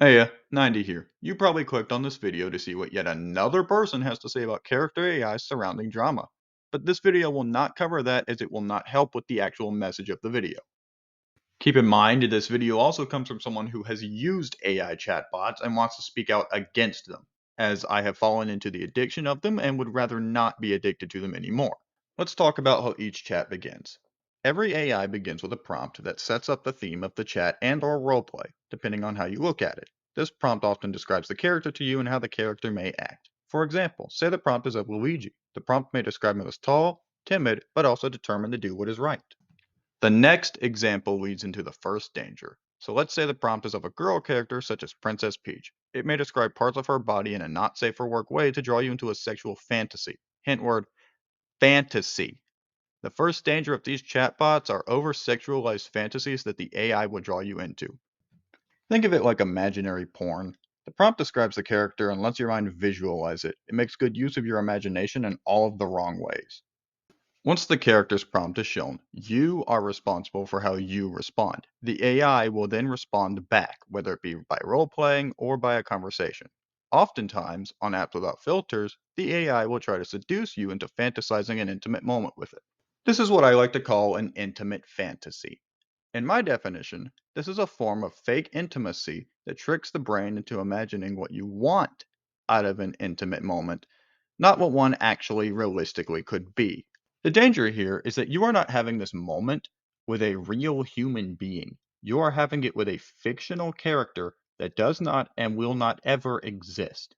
Hey, 90 here. You probably clicked on this video to see what yet another person has to say about character AI surrounding drama. But this video will not cover that as it will not help with the actual message of the video. Keep in mind, this video also comes from someone who has used AI chatbots and wants to speak out against them, as I have fallen into the addiction of them and would rather not be addicted to them anymore. Let's talk about how each chat begins. Every AI begins with a prompt that sets up the theme of the chat and or roleplay, depending on how you look at it. This prompt often describes the character to you and how the character may act. For example, say the prompt is of Luigi. The prompt may describe him as tall, timid, but also determined to do what is right. The next example leads into the first danger. So let's say the prompt is of a girl character such as Princess Peach. It may describe parts of her body in a not safe for work way to draw you into a sexual fantasy. Hint word, fantasy. The first danger of these chatbots are over sexualized fantasies that the AI will draw you into. Think of it like imaginary porn. The prompt describes the character and lets your mind visualize it. It makes good use of your imagination in all of the wrong ways. Once the character's prompt is shown, you are responsible for how you respond. The AI will then respond back, whether it be by role playing or by a conversation. Oftentimes, on apps without filters, the AI will try to seduce you into fantasizing an intimate moment with it. This is what I like to call an intimate fantasy. In my definition, this is a form of fake intimacy that tricks the brain into imagining what you want out of an intimate moment, not what one actually realistically could be. The danger here is that you are not having this moment with a real human being. You are having it with a fictional character that does not and will not ever exist.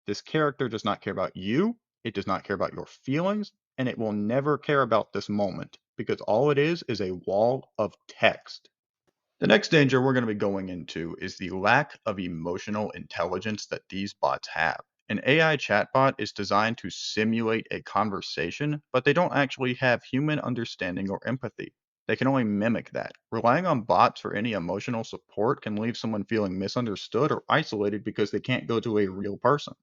This character does not care about you, it does not care about your feelings, and it will never care about this moment because all it is a wall of text. The next danger we're going to be going into is the lack of emotional intelligence that these bots have. An AI chatbot is designed to simulate a conversation, but they don't actually have human understanding or empathy. They can only mimic that. Relying on bots for any emotional support can leave someone feeling misunderstood or isolated because they can't go to a real person.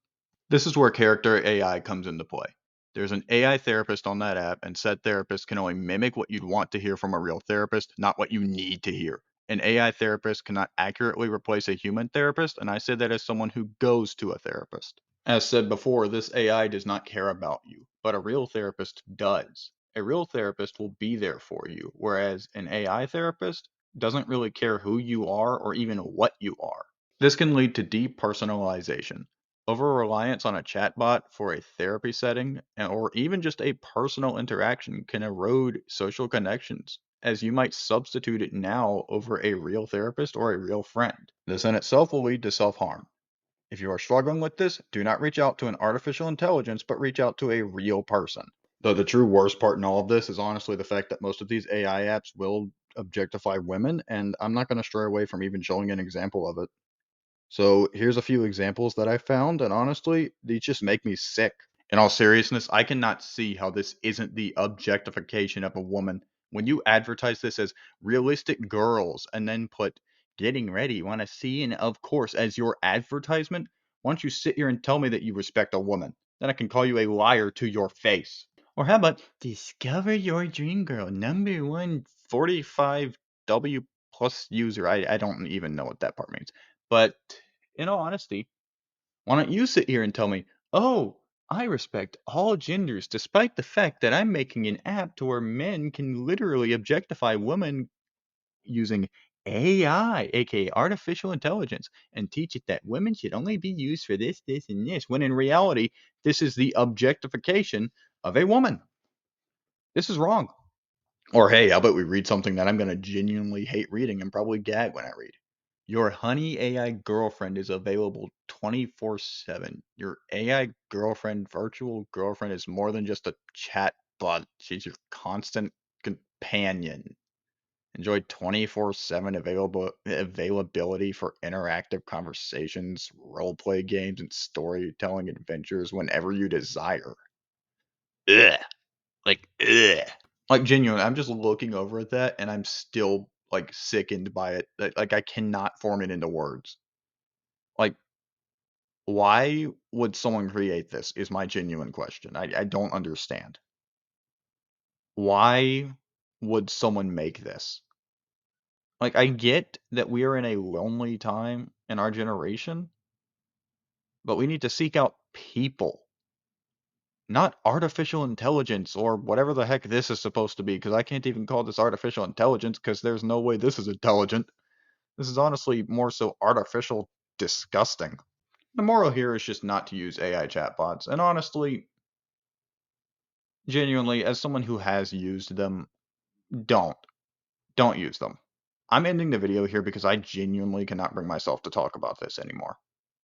This is where character AI comes into play. There's an AI therapist on that app, and said therapist can only mimic what you'd want to hear from a real therapist, not what you need to hear. An AI therapist cannot accurately replace a human therapist, and I say that as someone who goes to a therapist. As said before, this AI does not care about you, but a real therapist does. A real therapist will be there for you, whereas an AI therapist doesn't really care who you are or even what you are. This can lead to depersonalization. Over reliance on a chatbot for a therapy setting or even just a personal interaction can erode social connections, as you might substitute it now over a real therapist or a real friend. This in itself will lead to self harm. If you are struggling with this, do not reach out to an artificial intelligence, but reach out to a real person. Though the true worst part in all of this is honestly the fact that most of these AI apps will objectify women, and I'm not going to stray away from even showing an example of it. So here's a few examples that I found, and honestly, these just make me sick. In all seriousness, I cannot see how this isn't the objectification of a woman. When you advertise this as realistic girls and then put getting ready, want to see, and of course, as your advertisement, why don't you sit here and tell me that you respect a woman? Then I can call you a liar to your face. Or how about discover your dream girl, number one 45W plus user? I don't even know what that part means. But in all honesty, why don't you sit here and tell me, oh, I respect all genders, despite the fact that I'm making an app to where men can literally objectify women using AI, aka artificial intelligence, and teach it that women should only be used for this, this, and this, when in reality, this is the objectification of a woman. This is wrong. Or hey, how about we read something that I'm going to genuinely hate reading and probably gag when I read? Your Honey AI girlfriend is available 24/7. Your AI girlfriend, virtual girlfriend, is more than just a chat bot. She's your constant companion. Enjoy 24/7 availability for interactive conversations, roleplay games, and storytelling adventures whenever you desire. Ugh. Ugh. Like, genuinely, I'm just looking over at that and I'm still, like, sickened by it. Like, I cannot form it into words. Like, why would someone create this is my genuine question. I don't understand. Why would someone make this? Like, I get that we are in a lonely time in our generation, but we need to seek out people, not artificial intelligence or whatever the heck this is supposed to be, because I can't even call this artificial intelligence because there's no way this is intelligent. This is honestly more so artificial disgusting. The moral here is just not to use AI chatbots, and honestly, genuinely, as someone who has used them, don't. Don't use them. I'm ending the video here because I genuinely cannot bring myself to talk about this anymore.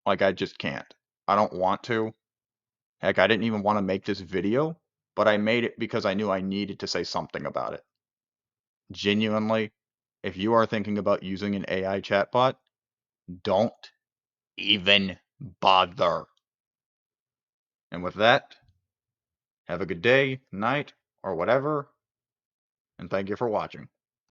Like, I just can't. I don't want to. Heck, I didn't even want to make this video, but I made it because I knew I needed to say something about it. Genuinely, if you are thinking about using an AI chatbot, don't even bother. And with that, have a good day, night, or whatever, and thank you for watching.